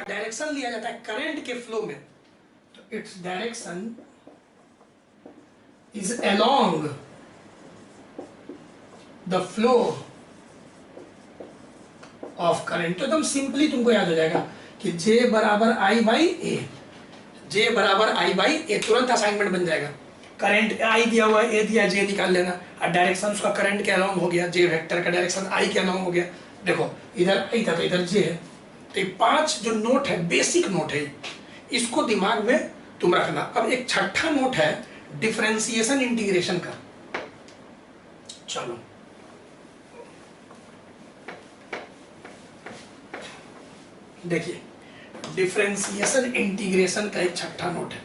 Direction लिया जाता है करंट के फ्लो में, तो its direction is along the flow of current. तो एकदम सिंपली तुमको याद हो जाएगा कि J बराबर I बाई ए, J बराबर I बाई ए, तुरंत असाइनमेंट बन जाएगा। करंट I दिया हुआ है, A दिया, J निकाल लेना, और डायरेक्शन उसका करंट के अलोंग हो गया, J वेक्टर का डायरेक्शन I के अलोंग हो गया। देखो इधर I था तो इधर J है, तो ये 5 जो नोट है बेसिक नोट है, इसको दिमाग में तुम रखना। अब एक छठा नोट है डिफरेंशिएशन इंटीग्रेशन का। चलो देखिए, डिफरेंशिएशन इंटीग्रेशन का एक छठा नोट है।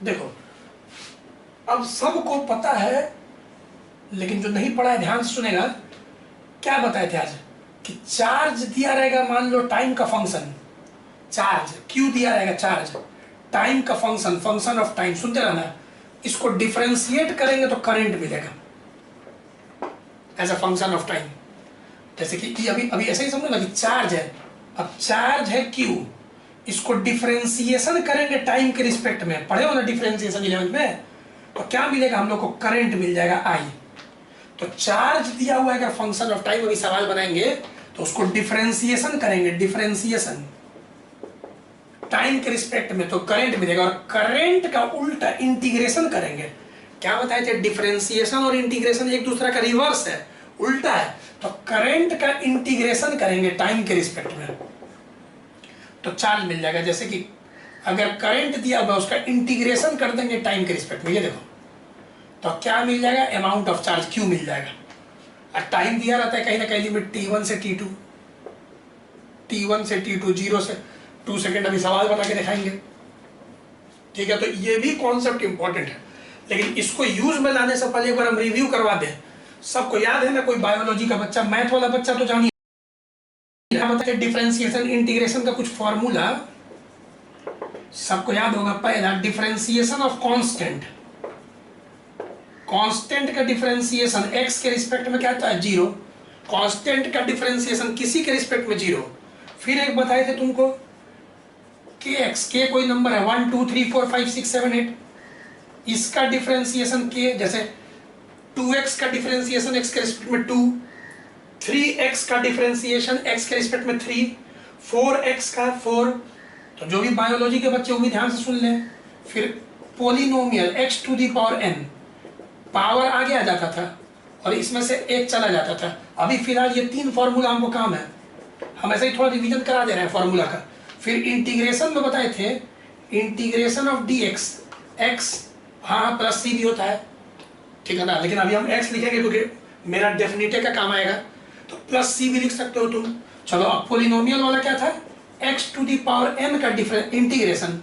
देखो अब सबको पता है, लेकिन जो नहीं पढ़ा है ध्यान से सुनेगा। क्या बताए थे आज कि चार्ज दिया रहेगा, मान लो टाइम का फंक्शन, चार्ज क्यू दिया रहेगा, चार्ज टाइम का फंक्शन, फंक्शन ऑफ टाइम, सुनते रहना। इसको डिफरेंशिएट करेंगे तो करंट मिलेगा as a function of time. जैसे कि अभी अभी ऐसे ही समझो ना कि चार्ज है, अब चार्ज है क्यू, इसको डिफरेंशिएशन करेंगे टाइम के रिस्पेक्ट में, पढ़े हो ना डिफरेंशिएशन 11th में, तो क्या मिलेगा हम लोग को, करंट मिल जाएगा आई। तो चार्ज दिया हुआ है अगर फंक्शन ऑफ टाइम, अभी सवाल बनाएंगे तो उसको डिफरेंशिएशन करेंगे, डिफरेंशिएशन टाइम के रिस्पेक्ट में, तो करंट मिलेगा। और करंट का उल्टा इंटीग्रेशन करेंगे, क्या बताए थे, डिफरेंशिएशन और इंटीग्रेशन एक दूसरे का रिवर्स है, उल्टा है। तो करंट का इंटीग्रेशन करेंगे टाइम के रिस्पेक्ट में, तो चार्ज मिल जाएगा। जैसे कि अगर करंट दिया हुआ उसका इंटीग्रेशन कर देंगे टाइम के रिस्पेक्ट में, ये देखो, तो क्या मिल जाएगा, अमाउंट ऑफ चार्ज क्यू मिल जाएगा। और टाइम दिया रहता है कहीं ना कहीं लिमिट T1 से T2, T1 से T2, 0 से 2 सेकेंड, अभी सवाल बना के दिखाएंगे, ठीक है। तो ये भी कॉन्सेप्ट इंपॉर्टेंट है, लेकिन इसको यूज में लाने से पहले एक बार हम रिव्यू करवा दें। सबको याद है ना, कोई बायोलॉजी का बच्चा, मैथ वाला बच्चा तो जानिए, डिफरेंशिएशन इंटीग्रेशन का कुछ फॉर्मूला सबको याद होगा। पहला, डिफरेंशिएशन ऑफ कांस्टेंट, कांस्टेंट का डिफरेंशिएशन x के रिस्पेक्ट में क्या आता है, 0। कांस्टेंट का डिफरेंशिएशन किसी के रिस्पेक्ट में 0। फिर एक बताए थे तुमको kx, k कोई नंबर है 1 2 3 4 5 6 7 8, इसका डिफरेंशिएशन k, जैसे 2x का डिफरेंशिएशन x के रिस्पेक्ट में 2, 3x का डिफरेंशिएशन x के रिस्पेक्ट में 3, 4x का 4। तो जो भी बायोलॉजी के बच्चे वो भी ध्यान से सुन लें। फिर polynomial x to the power n, power आगे आ जाता था और इसमें से एक चला जाता था। अभी फिलहाल ये 3 फॉर्मूला हमको काम है, हम ऐसे ही थोड़ा रिवीजन करा दे रहे हैं फॉर्मूला का। फिर इंटीग्रेशन में बताए थे, इंटीग्रेशन ऑफ dx, x हाँ प्लस c भी होता है, ठीक है ना, लेकिन अभी हम x लिखेंगे क्योंकि मेरा डेफिनेटे का काम आएगा, तो प्लस c भी लिख सकते हो तुम। चलो अब पोलिनोमियल वाला क्या था, x to the power n का डिफरेंस इंटीग्रेशन,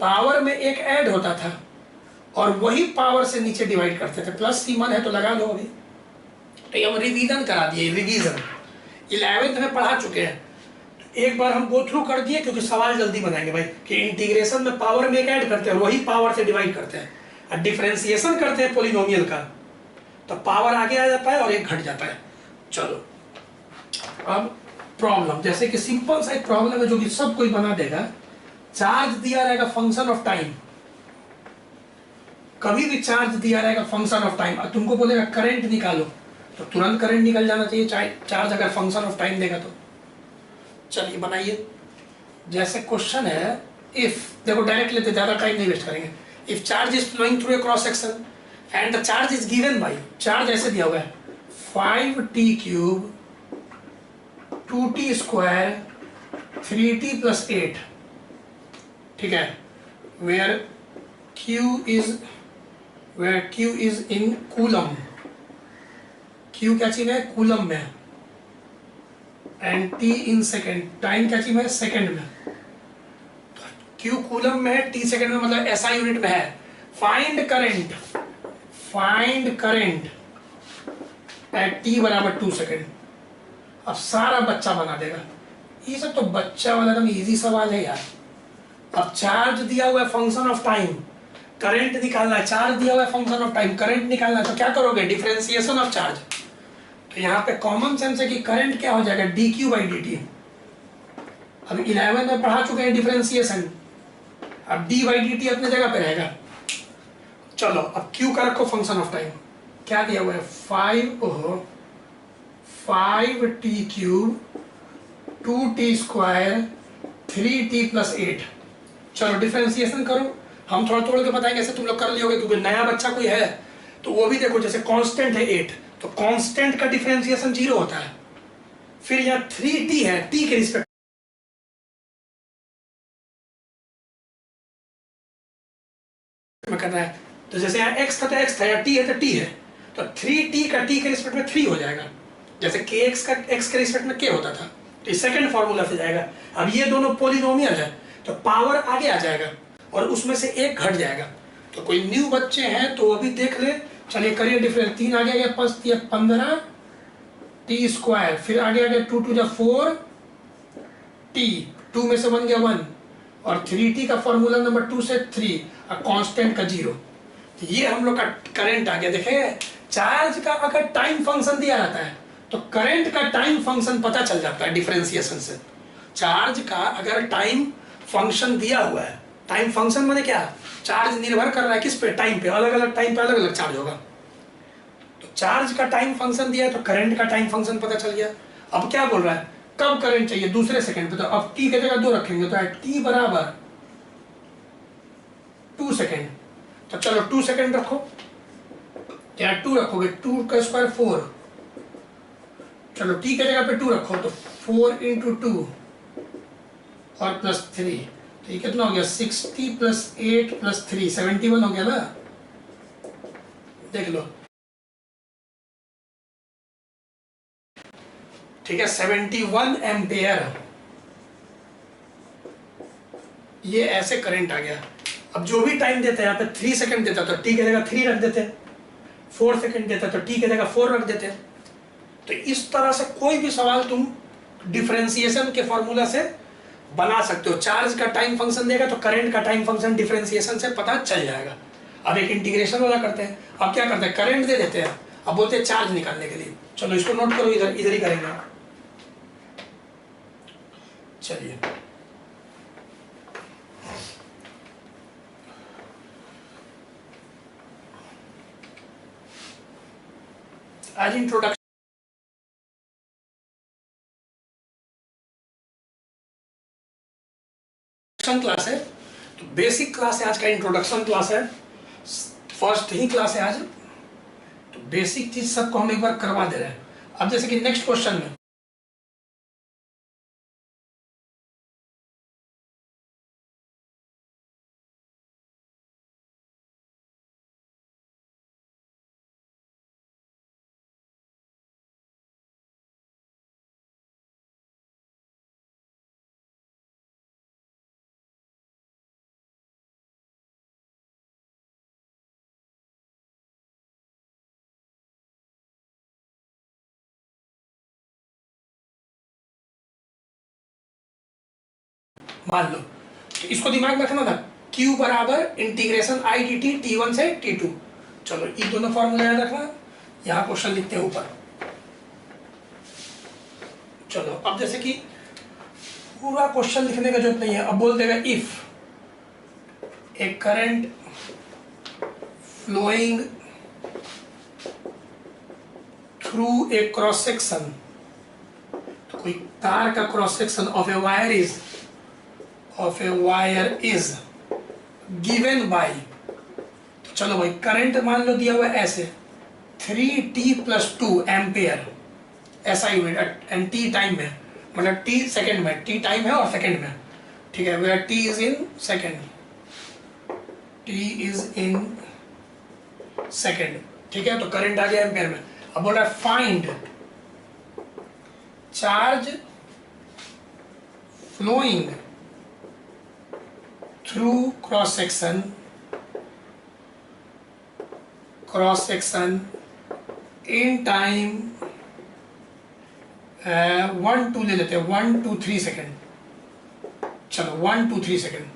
पावर में एक ऐड होता था और वही पावर से नीचे डिवाइड करते थे, प्लस c मन है तो लगा लो अभी। तो ये हम रिवीजन करा दिए, रिवीजन 11th में पढ़ा चुके हैं, एक बार हम गो थ्रू कर दिए क्योंकि सवाल जल्दी बनाएंगे भाई, कि इंटीग्रेशन में पावर में एक ऐड करते हैं और वही पावर से डिवाइड करते हैं, और डिफरेंशिएशन करते हैं पोलिनोमियल का, तो पावर आगे आ जाता है और एक घट जाता है। चलो अब प्रॉब्लम, जैसे कि सिंपल सा एक प्रॉब्लम है जो कि सब कोई बना देगा। चार्ज दिया रहेगा फंक्शन ऑफ टाइम, कभी भी चार्ज दिया रहेगा फंक्शन ऑफ टाइम, तुमको बोलेगा करंट निकालो तो तुरंत करंट निकल जाना चाहिए, चार्ज अगर फंक्शन ऑफ टाइम देगा तो। चलिए बनाइए, जैसे क्वेश्चन है, इफ, देखो डायरेक्ट लेते, ज्यादा टाइम नहीं वेस्ट करेंगे। If charge is flowing through a cross section and the charge is given by, charge ऐसे दिया हुआ है 5t³ 2t² 3t + 8, ठीक है, where q is in coulomb, q क्या चीज है, कूलम में, and t in second, time क्या चीज है, सेकेंड में। q कूलम में है, t सेकेंड में, मतलब ऐसा यूनिट में है। फाइंड करंट एट t बराबर 2 सेकेंड। अब सारा बच्चा बना देगा, ये सब तो बच्चा वाला एकदम इजी सवाल है यार। अब चार्ज दिया हुआ है फंक्शन ऑफ टाइम, करंट निकालना है, चार्ज दिया हुआ है फंक्शन ऑफ टाइम, करंट निकालना है, तो क्या करोगे, डिफरेंशिएशन ऑफ चार्ज। तो यहाँ पे कॉमन सेंस है कि करंट क्या हो जाएगा, D Q by D T. अब 11 में पढ़ा चुके हैं डिफरेंशिएशन, अब डी बाई डी टी अपने जगह पे रहेगा। चलो अब क्यू का रखो फंक्शन ऑफ टाइम, क्या दिया हुआ है 5t cube 2t square 3t plus 8। चलो डिफरेंशिएशन करो, हम थोड़ा तोड़ के बताएंगे, ऐसे तुम लोग कर लियोगे क्योंकि नया बच्चा कोई है तो वो भी देखो। जैसे कांस्टेंट है 8, तो कांस्टेंट का डिफरेंशिएशन 0 होता है। फिर यहाँ 3t है, t के रिस्पेक्ट में करना है, तो जैसे यहाँ x था तो x था, या t है तो t है, तो 3t का t के रिस्पेक्ट में 3 हो जाएगा। जैसे kx का x के रिस्पेक्ट में k होता था, तो सेकंड फॉर्मूला से जाएगा। अब ये दोनों पोलिनोमियल है तो पावर आगे आ जाएगा और उसमें से एक घट जाएगा। तो कोई न्यू बच्चे हैं तो अभी देख ले। चलिए करिए डिफरेंस, 3 आगे गया 5 या 15 t स्क्वायर, फिर आगे आ गया 2 टू 4 t, 2 में से 1 गया 1, और 3t का फॉर्मूला नंबर 2 से 3 और कांस्टेंट का 0। तो ये हम लोग का करंट आ गया। देखें चार्ज का अगर टाइम फंक्शन दिया रहता है तो करंट का टाइम फंक्शन पता चल जाता है डिफरेंशिएशन से। चार्ज का अगर टाइम फंक्शन दिया हुआ है, टाइम फंक्शन माने क्या, चार्ज निर्भर कर रहा है किस पे, टाइम पे, अलग अलग टाइम पे अलग अलग चार्ज होगा। तो चार्ज का टाइम फंक्शन दिया है तो करंट का टाइम फंक्शन पता चल गया। अब क्या बोल रहा है, कब करंट चाहिए, दूसरे सेकंड पे। तो अब t की जगह 2 रखेंगे तो t बराबर 2 सेकंड। तो चलो 2 सेकंड रखो, या 2 रखोगे 2 का स्क्वायर 4, चलो t की जगह पे 2 रखो तो 4 इंटू 2 और प्लस 3, तो ये कितना हो गया 60 प्लस 8 प्लस 3 71 हो गया ना। देख लो ठीक है, 71 एम्पेयर। ये ऐसे करंट आ गया। अब जो भी टाइम देते हैं, यहाँ पे 3 सेकंड देता तो t की जगह 3 रख देते, 4 सेकंड देता तो t की जगह 4 रख देते। तो इस तरह से कोई भी सवाल तुम डिफरेंशिएशन के फॉर्मूला से बना सकते हो। चार्ज का टाइम फंक्शन देगा तो करंट का टाइम फंक्शन डिफरेंशिएशन से पता चल जाएगा। अब एक इंटीग्रेशन वाला करते हैं। अब क्या करते हैं, करंट दे देते हैं, अब बोलते हैं चार्ज निकालने के लिए। चलो इसको नोट करो, इधर इधर ही करेंगे। चलिए आज इंट्रोडक्शन क्लास है, तो बेसिक क्लास है आज का, इंट्रोडक्शन क्लास है, फर्स्ट ही क्लास है आज। तो बेसिक चीज सबको हम एक बार करवा दे रहे हैं। अब जैसे कि नेक्स्ट क्वेश्चन में मान लो, तो इसको दिमाग में रखना था, Q बराबर integration I D T T1 से T2। चलो ये दोनों फॉर्मूला याद रखना। यहाँ क्वेश्चन लिखते हैं ऊपर। चलो अब जैसे कि पूरा क्वेश्चन लिखने का जरूरत नहीं है, अब बोल देगा if a current flowing through a cross section, तो कोई तार का cross section of a wire is given by, तो चलो भाई करंट मान लो दिया हुआ है ऐसे 3t+2 एम्पेयर, ऐसा ही एंड t टाइम में, मतलब t सेकंड में, t टाइम है और सेकंड में, ठीक है, where t is in second, ठीक है। तो करंट आ गया एम्पेयर में। अब बोल रहा है find charge flowing through cross section in time 1 2 ले लेते हैं, 1 2 3 सेकेंड। चलो 1 2 3 सेकेंड,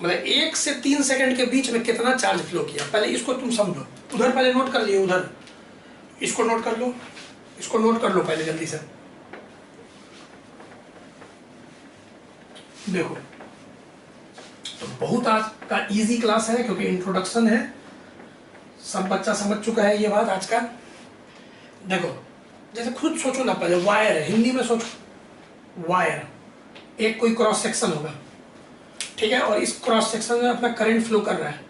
मतलब 1 से 3 सेकंड के बीच में कितना चार्ज फ्लो किया, पहले इसको तुम समझो। उधर पहले नोट कर लिए, उधर इसको नोट कर लो, इसको नोट कर लो पहले जल्दी से। देखो तो बहुत आज का इजी क्लास है क्योंकि इंट्रोडक्शन है, सब बच्चा समझ चुका है ये बात आज का। देखो जैसे खुद सोचो ना, पहले वायर है, हिंदी में सोचो वायर, एक कोई क्रॉस सेक्शन होगा, ठीक है, और इस क्रॉस सेक्शन में अपना करंट फ्लो कर रहा है।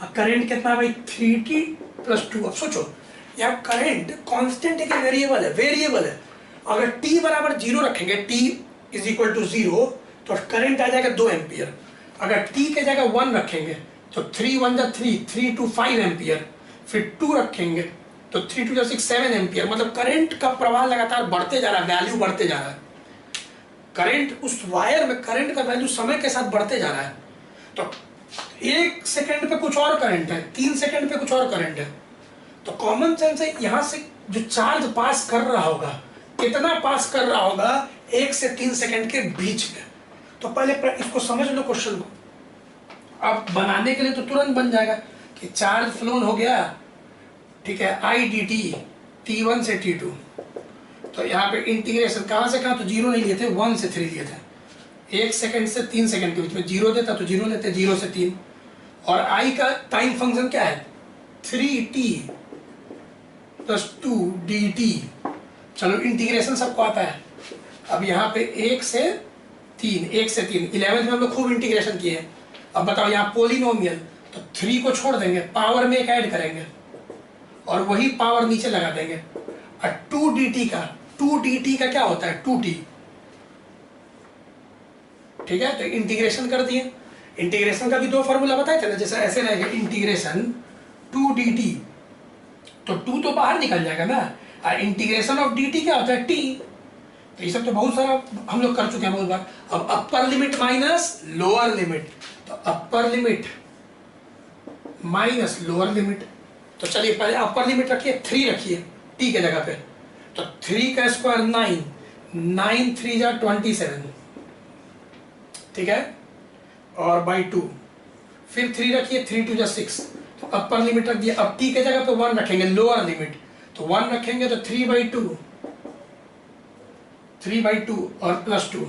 अब करंट कितना है भाई 3t + 2। अब सोचो यार करंट कांस्टेंट है कि वेरिएबल है? वेरिएबल है। अगर t बराबर 0 रखेंगे, t = 0, तो करंट आ जाएगा 2 एम्पियर। अगर t के जगह 1 रखेंगे तो 3 1 जा 3, 3 2 5 एम्पियर। फिर 2 रखेंगे तो 3 2 जा 6 7 एम्पियर। मतलब करंट का प्रवाह लगातार बढ़ते जा रहा है, वैल्यू बढ़ते जा रहा है। करंट उस वायर में करंट का वैल्यू समय के साथ बढ़ते जा रहा है। तो 1 सेकंड पे कुछ और करंट है, 3 सेकंड पे कुछ और करंट है। तो कॉमन सेंस है, यहां से जो चार्ज पास कर रहा होगा, कितना पास कर रहा होगा 1 से 3 सेकंड के बीच में। तो पहले इसको समझ लो क्वेश्चन को। अब बनाने के लिए तो तुरंत बन जाएगा कि चार्ज फ्लोन हो गया, ठीक है, I dt t1 से t2। तो यहाँ पे इंटीग्रेशन कहाँ से कहाँ, तो 0 नहीं लिए थे, 1 से 3 लिए थे। 1 सेकंड से 3 सेकंड के बीच में 0 देता तो 0 लेते, 0 से 3। और I का टाइम फंक्शन क्या है 3t + 2 dt। चलो इंटीग्रेशन सबको आता है। अब यहाँ पे 1 से 3, 1 से 3 11th में हम लोग खूब इंटीग्रेशन किए हैं। अब बताओ यहाँ पोलिनोमियल, तो 3 को छोड़ देंगे, पावर में एक ऐड करेंगे और वही पावर नीचे लगा देंगे। और 2dt का क्या होता है 2t, ठीक है। तो इंटीग्रेशन कर दिए। इंटीग्रेशन का भी 2 फॉर्मूला बताए थे ना, जैसे ऐसे रहेगा इंटीग्रेशन 2dt, तो 2 तो बाहर निकल जाएगा ना, और इंटीग्रेशन ऑफ dt क्या होता है t। तो ये सब तो बहुत सारा हम लोग कर चुके हैं बहुत बार। अब upper limit minus lower limit, तो upper limit minus lower limit. तो चलिए पहले अपर लिमिट रखिए 3 रखिए t के जगह पे, तो 3 का स्क्वायर 9, 9 3 जा 27, ठीक है, और बाई 2। फिर 3 रखिए, 3 2 जा 6, तो अपर लिमिट रख दिया। अब t के जगह पे 1 रखेंगे, लोअर लिमिट, तो 1 रखेंगे तो 3/2, 3/2 और +2,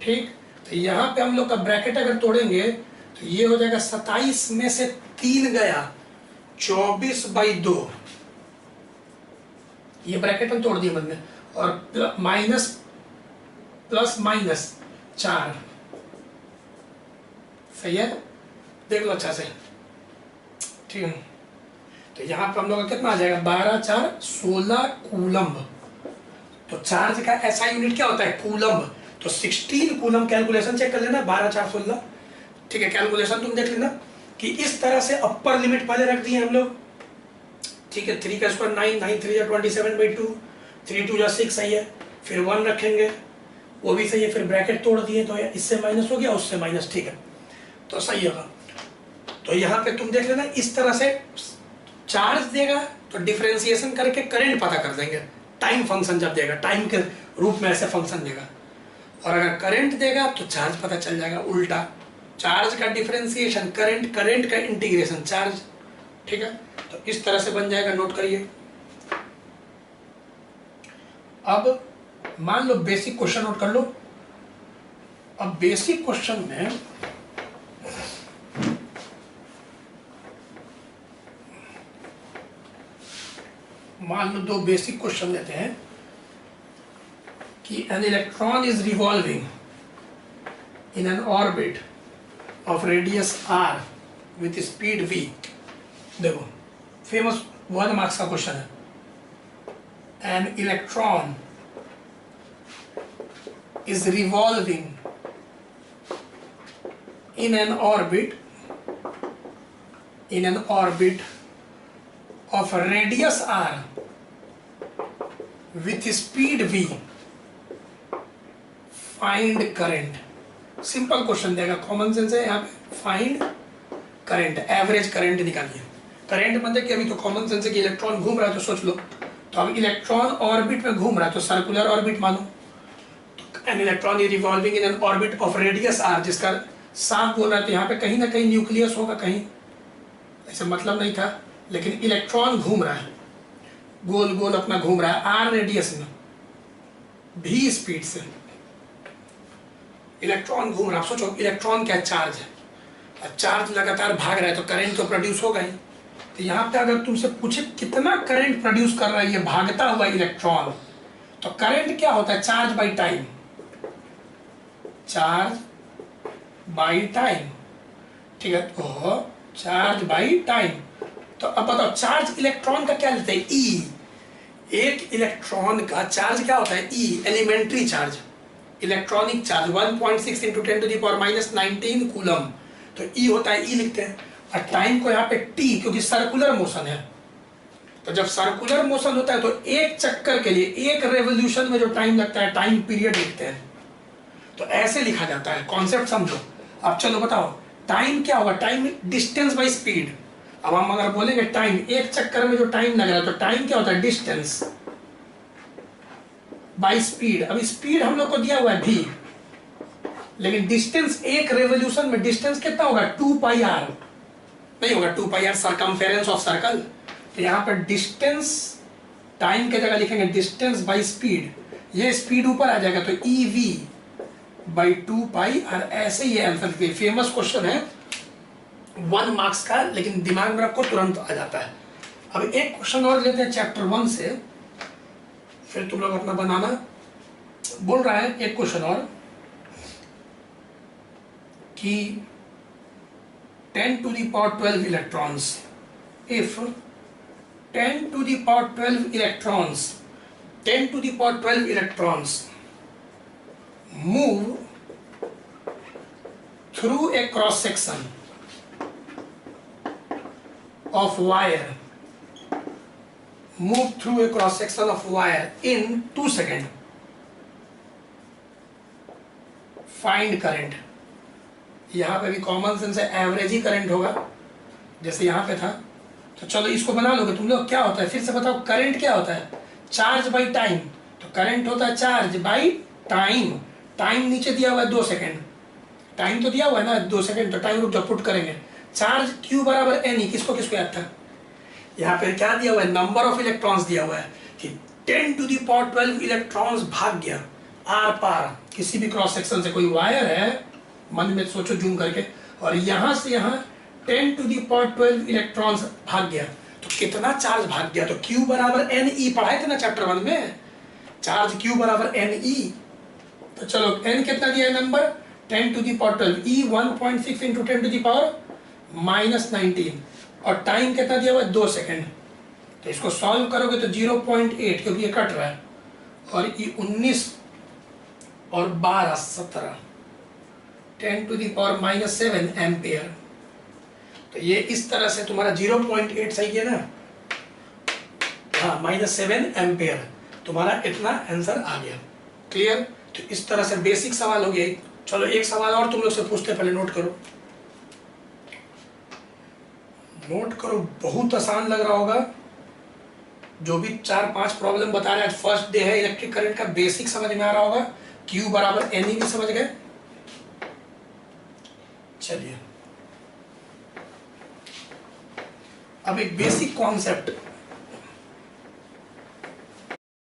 ठीक। तो यहाँ पे हम लोग का ब्रैकेट अगर तोड़ेंगे तो ये हो जाएगा 27 में से 3 गया 24/2, ये ब्रैकेट हम तोड़ दिए मन में, और माइनस प्लस माइनस 4, सही है, देख लो अच्छा से, ठीक है। तो यहाँ पे हम लोग का कितना आ जाएगा 12 4 16 कूलम्ब। तो चार्ज का ऐसा यूनिट क्या होता है कूलम्ब। तो 16 कूलम्ब, कैलकुलेशन चेक कर लेना, 12 4 16, ठीक है, कैलकुलेशन तुम देख लेना कि इस तरह से अपर लिमिट पहले रख दिए हम लोग, ठीक है। 3 का स्क्वायर 9, 9 3 जा 27/2, 3 2 जा 6, सही है। फिर 1 रखेंगे, वो भी सही है। फिर ब्रैकेट तोड़ दिए तो इससे माइनस हो गया, उससे माइनस, ठीक है, तो सही होगा। तो यहाँ पे तुम देख लेना, इस तरह से चार्ज देगा तो डिफरेंशिएशन करके करंट पता कर देंगे। टाइम फंक्शन जब देगा, टाइम के रूप में ऐसे फंक्शन देगा, और अगर करंट देगा तो चार्ज पता चल जाएगा। उल्टा, चार्ज का डिफरेंशिएशन करंट, करंट का इंटीग्रेशन चार्ज, ठीक है। तो इस तरह से बन जाएगा, नोट करिए। अब मान लो बेसिक क्वेश्चन नोट कर लो। अब बेसिक क्वेश्चन में मान लो 2 बेसिक क्वेश्चन लेते हैं कि an electron is revolving in an orbit of radius r with speed v। देखो फेमस 1 मार्क्स का क्वेश्चन है। an electron is revolving in an orbit of radius r with speed v, find current। Simple question देगा, common sense है यहाँ पे। Find current, average current निकालिए। Current मतलब कि अभी तो कॉमन सेंस है कि इलेक्ट्रॉन घूम रहा है, तो सोच लो। तो अब इलेक्ट्रॉन ऑर्बिट में घूम रहा है तो सर्कुलर ऑर्बिट मानो। तो an electron is revolving in an orbit of radius r, जिसका साफ बोल रहा है तो यहाँ पे कहीं ना कहीं न्यूक्लियस होगा, कहीं ऐसे मतलब नहीं था, लेकिन इलेक्ट्रॉन घूम रहा है। गोल गोल अपना घूम रहा है आर रेडियस में, भी स्पीड से इलेक्ट्रॉन घूम रहा है। सोचो इलेक्ट्रॉन क्या चार्ज है, चार्ज लगातार भाग रहा है तो करंट तो प्रोड्यूस होगा ही। तो यहाँ पे अगर तुमसे पूछे कितना करंट प्रोड्यूस कर रहा है ये भागता हुआ इलेक्ट्रॉन, तो करंट क्या होता है, charge by time, charge by time, ठीक है। तो चार्ज बाई टाइम, तो अब बताओ चार्ज इलेक्ट्रॉन का क्या लेते हैं, ई। एक इलेक्ट्रॉन का चार्ज क्या होता है, e, elementary charge, electronic charge 1.6 × 10⁻⁻19 coulomb, तो ई होता है, ई लिखते हैं। और टाइम को यहाँ पे टी, क्योंकि सर्कुलर मोशन है, तो जब सर्कुलर मोशन होता है तो एक चक्कर के लिए, एक रेवोल्यूशन में जो टाइम लगता है, टाइम पीरियड लिखते हैं। तो ऐसे लिखा जाता है, कॉन्सेप्ट समझो। अब चलो बताओ टाइम क्या होगा, टाइम डिस्टेंस बाई स्पीड। अब हम अगर बोलेंगे टाइम, एक चक्कर में जो टाइम लग रहा है, तो टाइम क्या होता है, डिस्टेंस बाई स्पीड। अब स्पीड हम लोग को दिया हुआ है v, लेकिन डिस्टेंस एक रेवोल्यूशन में डिस्टेंस कितना होगा, 2πr नहीं होगा, 2πr सर्कमफेरेंस ऑफ सर्कल। तो यहाँ पर डिस्टेंस, टाइम के जगह लिखेंगे डिस्टेंस बाई स्पीड, ये स्पीड ऊपर आ जाएगा तो ev बाई 2πr। ऐसे ही आंसर के फेमस क्वेश्चन है 1 मार्क्स का, लेकिन दिमाग में रखो तुरंत आ जाता है। अब एक क्वेश्चन और लेते हैं चैप्टर 1 से, फिर तुम लोग अपना बनाना। बोल रहा है एक क्वेश्चन और कि 10⁻12 electrons, if 10⁻12 electrons 10⁻12 electrons move through a cross section of wire, move through a cross section of wire in 2 seconds, find current। यहाँ पे भी कॉमन सेंस है, एवरेज ही करंट होगा जैसे यहाँ पे था। तो चलो इसको बना लोगे तुम लोग। क्या होता है फिर से बताओ, करंट क्या होता है, चार्ज बाई टाइम। तो करंट होता है चार्ज बाई टाइम। टाइम नीचे दिया हुआ है 2 सेकेंड, टाइम तो दिया हुआ है ना 2 सेकेंड, तो टाइम रुक जाओ पुट करेंगे। चार्ज Q बराबर N, किसको किसको याद था, यहाँ पे क्या दिया हुआ है, नंबर ऑफ इलेक्ट्रॉन्स दिया हुआ है कि 10⁻12 इलेक्ट्रॉन्स भाग गया आर पार, किसी भी क्रॉस सेक्शन से। कोई वायर है, मन में सोचो जूम करके, और यहाँ से यहाँ 10⁻12 इलेक्ट्रॉन्स भाग गया, तो कितना चार्ज भाग गया। तो Q बराबर NE पढ़ाए थे ना चैप्टर 1 में, चार्ज Q बराबर NE। तो चलो N कितना दिया है नंबर, 10⁻12, E 1.6 × 10⁻⁻19, और टाइम कितना दिया हुआ है 2 सेकेंड। तो इसको सॉल्व करोगे तो 0.8, क्योंकि ये कट रहा है, और ये 19 और 12 17, 10⁻⁻7 एम्पियर। तो ये इस तरह से तुम्हारा 0.8 सही है ना, हाँ -7 एम्पियर, तुम्हारा इतना आंसर आ गया। क्लियर। तो इस तरह से बेसिक सवाल हो गया। चलो एक सवाल और तुम लोग से पूछते, पहले नोट करो, नोट करो, बहुत आसान लग रहा होगा। जो भी 4-5 प्रॉब्लम बता रहे हैं, आज फर्स्ट डे है, इलेक्ट्रिक करंट का बेसिक समझ में आ रहा होगा। Q बराबर NE भी समझ गए। चलिए अब एक बेसिक कॉन्सेप्ट